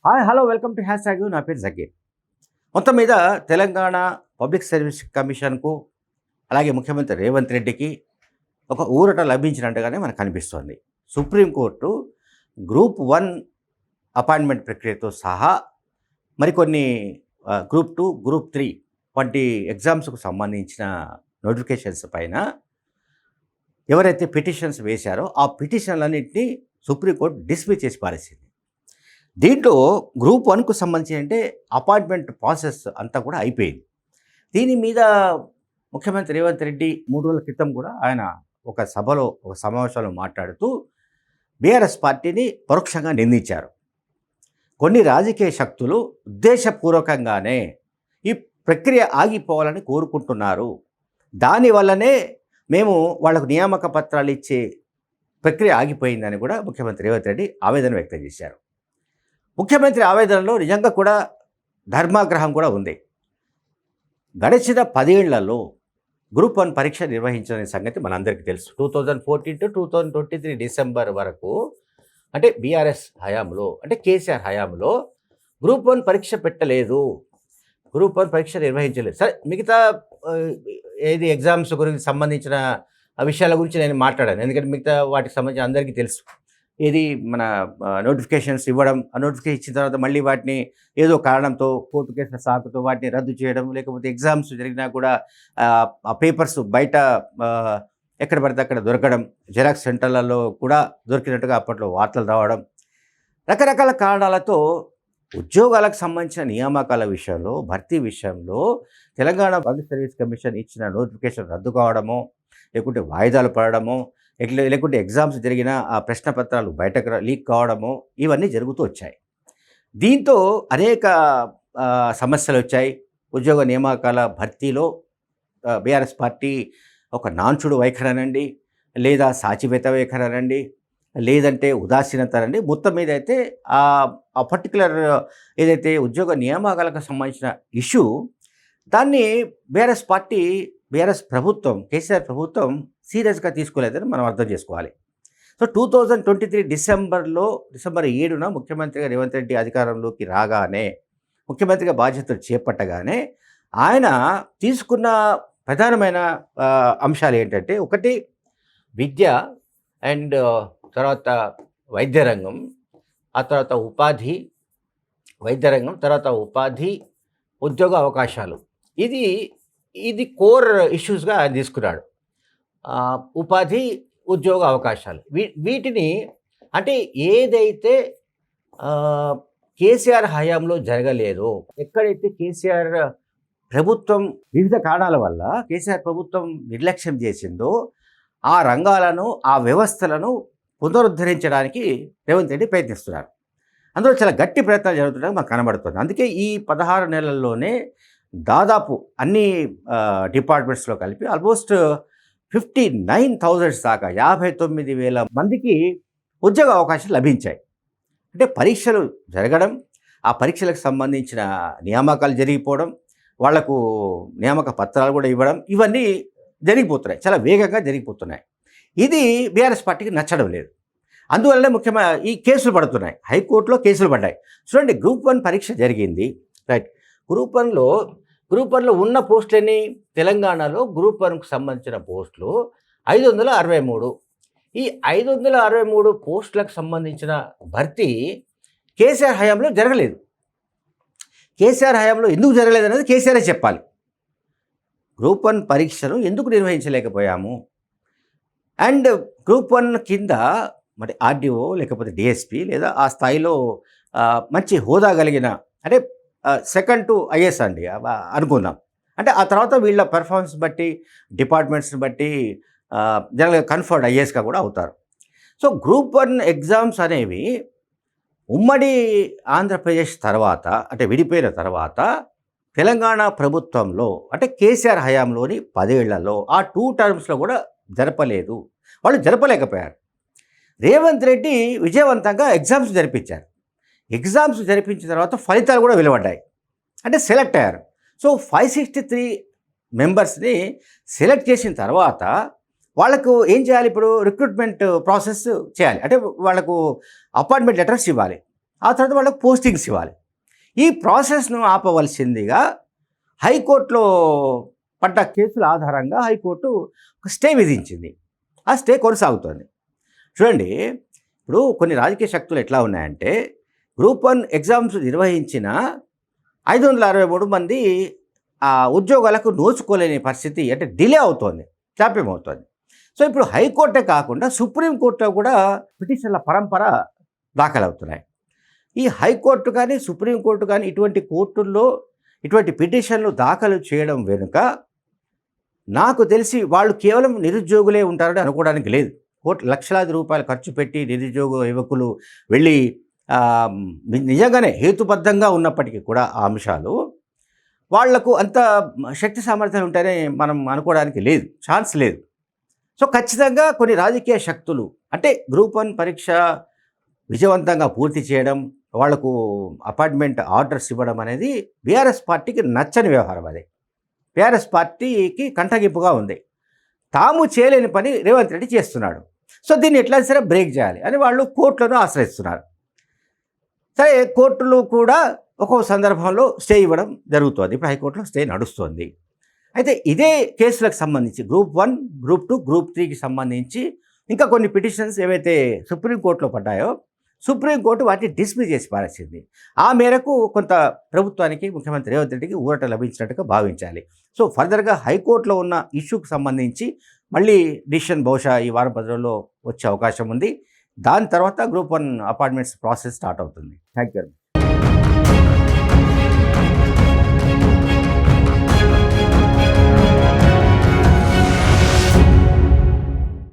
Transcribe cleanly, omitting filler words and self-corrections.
Hi hello welcome to hash tag నా పేరు జకీర్. మొత్తం మీద తెలంగాణ పబ్లిక్ సర్వీస్ కమిషన్కు అలాగే ముఖ్యమంత్రి రేవంత్ రెడ్డికి ఒక ఊరట లభించినట్టుగానే మనకు కనిపిస్తోంది. సుప్రీంకోర్టు గ్రూప్ 1 అపాయింట్మెంట్ ప్రక్రియతో సహా మరికొన్ని గ్రూప్ 2, గ్రూప్ 3 వంటి ఎగ్జామ్స్కు సంబంధించిన నోటిఫికేషన్స్ పైన ఎవరైతే పిటిషన్స్ వేశారో ఆ పిటిషన్లన్నింటినీ సుప్రీంకోర్టు డిస్మిస్ చేసి పారేసింది. దీంట్లో గ్రూప్ 1కు సంబంధించి అంటే అపాయింట్మెంట్ ప్రాసెస్ అంతా కూడా అయిపోయింది. దీని మీద ముఖ్యమంత్రి రేవంత్ రెడ్డి 3 రోజుల క్రితం కూడా ఆయన ఒక సమావేశంలో మాట్లాడుతూ బీఆర్ఎస్ పార్టీని పరోక్షంగా నిందించారు. కొన్ని రాజకీయ శక్తులు ఉద్దేశపూర్వకంగానే ఈ ప్రక్రియ ఆగిపోవాలని కోరుకుంటున్నారు. దానివల్లనే మేము వాళ్లకు నియామక పత్రాలు ఇచ్చే ప్రక్రియ ఆగిపోయిందని కూడా ముఖ్యమంత్రి రేవంత్ రెడ్డి ఆవేదన వ్యక్తం చేశారు. ముఖ్యమంత్రి ఆవేదనలో నిజంగా కూడా ధర్మాగ్రహం కూడా ఉంది. గడిచిన 10 ఏళ్లలో గ్రూప్ 1 పరీక్ష నిర్వహించిన సంగతి మనందరికీ తెలుసు. 2014 టు 2023 డిసెంబర్ వరకు అంటే బీఆర్ఎస్ హయాంలో అంటే కేసీఆర్ హయాంలో గ్రూప్ 1 పరీక్ష పెట్టలేదు, గ్రూప్ 1 పరీక్ష నిర్వహించలేదు. సరే, మిగతా ఏది ఎగ్జామ్స్ గురించి సంబంధించిన విషయాల గురించి నేను మాట్లాడాను, ఎందుకంటే మిగతా వాటికి సంబంధించి అందరికీ తెలుసు. ఇది మన నోటిఫికేషన్స్ ఇవ్వడం, ఆ నోటిఫికేషన్ ఇచ్చిన తర్వాత మళ్ళీ వాటిని ఏదో కారణంతో కోర్టు కేసుల సాకుతో వాటిని రద్దు చేయడం, లేకపోతే ఎగ్జామ్స్ జరిగినా కూడా ఆ పేపర్స్ బయట ఎక్కడ పడితే అక్కడ దొరకడం, జెరాక్స్ సెంటర్లలో కూడా దొరికినట్టుగా అప్పట్లో వార్తలు రావడం, రకరకాల కారణాలతో ఉద్యోగాలకు సంబంధించిన నియామకాల విషయంలో, భర్తీ విషయంలో తెలంగాణ పబ్లిక్ సర్వీస్ కమిషన్ ఇచ్చిన నోటిఫికేషన్ రద్దు కావడమో, లేకుంటే వాయిదాలు పడడమో, లేకుంటే ఎగ్జామ్స్ జరిగిన ఆ ప్రశ్న పత్రాలు బయటకు లీక్ కావడము, ఇవన్నీ జరుగుతూ వచ్చాయి. దీంతో అనేక సమస్యలు వచ్చాయి. ఉద్యోగ నియామకాల భర్తీలో బీఆర్ఎస్ పార్టీ ఒక నాన్చుడు వైఖరనండి, లేదా సాచివేత వైఖరనండి, లేదంటే ఉదాసీనత అనండి, మొత్తం మీద అయితే ఆ పర్టికులర్ ఏదైతే ఉద్యోగ నియామకాలకు సంబంధించిన ఇష్యూ, దాన్ని బీఆర్ఎస్ ప్రభుత్వం, కేసీఆర్ ప్రభుత్వం సీరియస్గా తీసుకోలేదని మనం అర్థం చేసుకోవాలి. సో 2023 డిసెంబర్ 7న ముఖ్యమంత్రిగా రేవంత్ రెడ్డి అధికారంలోకి రాగానే, ముఖ్యమంత్రిగా బాధ్యతలు చేపట్టగానే ఆయన తీసుకున్న ప్రధానమైన అంశాలు ఏంటంటే, ఒకటి విద్య, అండ్ తర్వాత వైద్య రంగం, ఆ తర్వాత ఉపాధి, వైద్య రంగం తర్వాత ఉపాధి, ఉద్యోగ అవకాశాలు. ఇది కోర్ ఇష్యూస్గా ఆయన తీసుకున్నాడు. ఉపాధి, ఉద్యోగ అవకాశాలు, వీటిని అంటే ఏదైతే కేసీఆర్ హయాంలో జరగలేదో, ఎక్కడైతే కేసీఆర్ ప్రభుత్వం వివిధ కారణాల వల్ల కేసీఆర్ ప్రభుత్వం నిర్లక్ష్యం చేసిందో ఆ రంగాలను, ఆ వ్యవస్థలను పునరుద్ధరించడానికి రేవంత్ రెడ్డి ప్రయత్నిస్తున్నారు. అందులో చాలా గట్టి ప్రయత్నాలు జరుగుతున్నాయి మనకు కనబడుతుంది. అందుకే ఈ 16 నెలల్లోనే దాదాపు అన్ని డిపార్ట్మెంట్స్లో కలిపి ఆల్మోస్ట్ 59,000 దాకా 59,000 మందికి ఉద్యోగ అవకాశాలు లభించాయి. అంటే పరీక్షలు జరగడం, ఆ పరీక్షలకు సంబంధించిన నియామకాలు జరిగిపోవడం, వాళ్లకు నియామక పత్రాలు కూడా ఇవ్వడం, ఇవన్నీ జరిగిపోతున్నాయి, చాలా వేగంగా జరిగిపోతున్నాయి. ఇది బీఆర్ఎస్ పార్టీకి నచ్చడం లేదు. అందువల్లనే ముఖ్యమైన ఈ కేసులు పడుతున్నాయి, హైకోర్టులో కేసులు పడ్డాయి. చూడండి, గ్రూప్ 1 పరీక్ష జరిగింది, రైట్. గ్రూప్ 1లో ఉన్న పోస్టులని తెలంగాణలో గ్రూప్ 1కు సంబంధించిన పోస్టులు 563. ఈ 563 పోస్టులకు సంబంధించిన భర్తీ కేసీఆర్ హయాంలో జరగలేదు. కేసీఆర్ హయాంలో ఎందుకు జరగలేదు అనేది కేసీఆరే చెప్పాలి. గ్రూప్ 1 పరీక్షను ఎందుకు నిర్వహించలేకపోయాము, అండ్ గ్రూప్ 1 కింద మరి ఆర్డీఓ లేకపోతే డిఎస్పీ లేదా ఆ స్థాయిలో మంచి హోదా కలిగిన, అంటే సెకండ్ టు ఐఏఎస్ అండి అనుకుందాం, అంటే ఆ తర్వాత వీళ్ళ పెర్ఫార్మెన్స్ బట్టి, డిపార్ట్మెంట్స్ని బట్టి జనరల్గా కన్ఫర్డ్ ఐఏఎస్గా కూడా అవుతారు. సో గ్రూప్ 1 ఎగ్జామ్స్ అనేవి ఉమ్మడి ఆంధ్రప్రదేశ్ తర్వాత, అంటే విడిపోయిన తర్వాత తెలంగాణ ప్రభుత్వంలో, అంటే కేసీఆర్ హయాంలోని 10 ఏళ్లలో ఆ 2 టర్మ్స్లో కూడా జరపలేదు, వాళ్ళు జరపలేకపోయారు. రేవంత్ రెడ్డి విజయవంతంగా ఎగ్జామ్స్ జరిపించారు. ఎగ్జామ్స్ జరిపించిన తర్వాత ఫలితాలు కూడా వెలువడ్డాయి, అంటే సెలెక్ట్ అయ్యారు. సో 563 మెంబర్స్ని సెలెక్ట్ చేసిన తర్వాత వాళ్ళకు ఏం చేయాలి, ఇప్పుడు రిక్రూట్మెంట్ ప్రాసెస్ చేయాలి, అంటే వాళ్ళకు అపాయింట్మెంట్ లెటర్స్ ఇవ్వాలి. ఆ తర్వాత వాళ్ళకి పోస్టింగ్స్ ఇవ్వాలి. ఈ ప్రాసెస్ను ఆపవలసిందిగా హైకోర్టులో పడ్డ కేసుల ఆధారంగా హైకోర్టు ఒక స్టే విధించింది. ఆ స్టే కొనసాగుతోంది. చూడండి, ఇప్పుడు కొన్ని రాజకీయ శక్తులు ఎట్లా ఉన్నాయంటే, గ్రూప్ 1 ఎగ్జామ్స్ నిర్వహించిన 563 మంది ఉద్యోగాలకు నోచుకోలేని పరిస్థితి, అంటే డిలే అవుతోంది, జాప్యం అవుతోంది. సో ఇప్పుడు హైకోర్టే కాకుండా సుప్రీంకోర్టులో కూడా పిటిషన్ల పరంపర దాఖలవుతున్నాయి. ఈ హైకోర్టు కానీ సుప్రీంకోర్టు కానీ ఇటువంటి కోర్టుల్లో ఇటువంటి పిటిషన్లు దాఖలు చేయడం వెనుక నాకు తెలిసి వాళ్ళు కేవలం నిరుద్యోగులే ఉంటారని అనుకోవడానికి లేదు. లక్షలాది రూపాయలు ఖర్చు పెట్టి నిరుద్యోగ యువకులు వెళ్ళి నిజంగానే హేతుబద్ధంగా ఉన్నప్పటికీ కూడా ఆ అంశాలు వాళ్లకు అంత శక్తి సామర్థ్యాలు ఉంటాయని మనం అనుకోవడానికి లేదు, ఛాన్స్ లేదు. సో ఖచ్చితంగా కొన్ని రాజకీయ శక్తులు, అంటే గ్రూప్ 1 పరీక్ష విజయవంతంగా పూర్తి చేయడం, వాళ్లకు అపాయింట్మెంట్ ఆర్డర్స్ ఇవ్వడం అనేది బీఆర్ఎస్ పార్టీకి నచ్చని వ్యవహారం. అది బీఆర్ఎస్ పార్టీకి కంటగింపుగా ఉంది. తాము చేయలేని పని రేవంత్ రెడ్డి చేస్తున్నాడు. సో దీన్ని ఎట్లా సరే బ్రేక్ చేయాలి అని వాళ్ళు కోర్టులను ఆశ్రయిస్తున్నారు. సరే, కోర్టులు కూడా ఒక్కో సందర్భంలో స్టే ఇవ్వడం జరుగుతుంది. ఇప్పుడు హైకోర్టులో స్టే నడుస్తుంది. అయితే ఇదే కేసులకు సంబంధించి గ్రూప్ 1, గ్రూప్ 2, గ్రూప్ 3కి సంబంధించి ఇంకా కొన్ని పిటిషన్స్ ఏవైతే సుప్రీంకోర్టులో పడ్డాయో సుప్రీంకోర్టు వాటిని డిస్మిస్ చేసి పారేసింది. ఆ మేరకు కొంత ప్రభుత్వానికి, ముఖ్యమంత్రి రేవంత్ రెడ్డికి ఊరట లభించినట్టుగా భావించాలి. సో ఫర్దర్గా హైకోర్టులో ఉన్న ఇష్యూకి సంబంధించి మళ్ళీ డిసిషన్ బహుశా ఈ వారం 10 రోజుల్లో వచ్చే అవకాశం ఉంది. దాని తర్వాత గ్రూప్ 1 అపాయింట్మెంట్స్ ప్రాసెస్ స్టార్ట్ అవుతుంది. Thank you.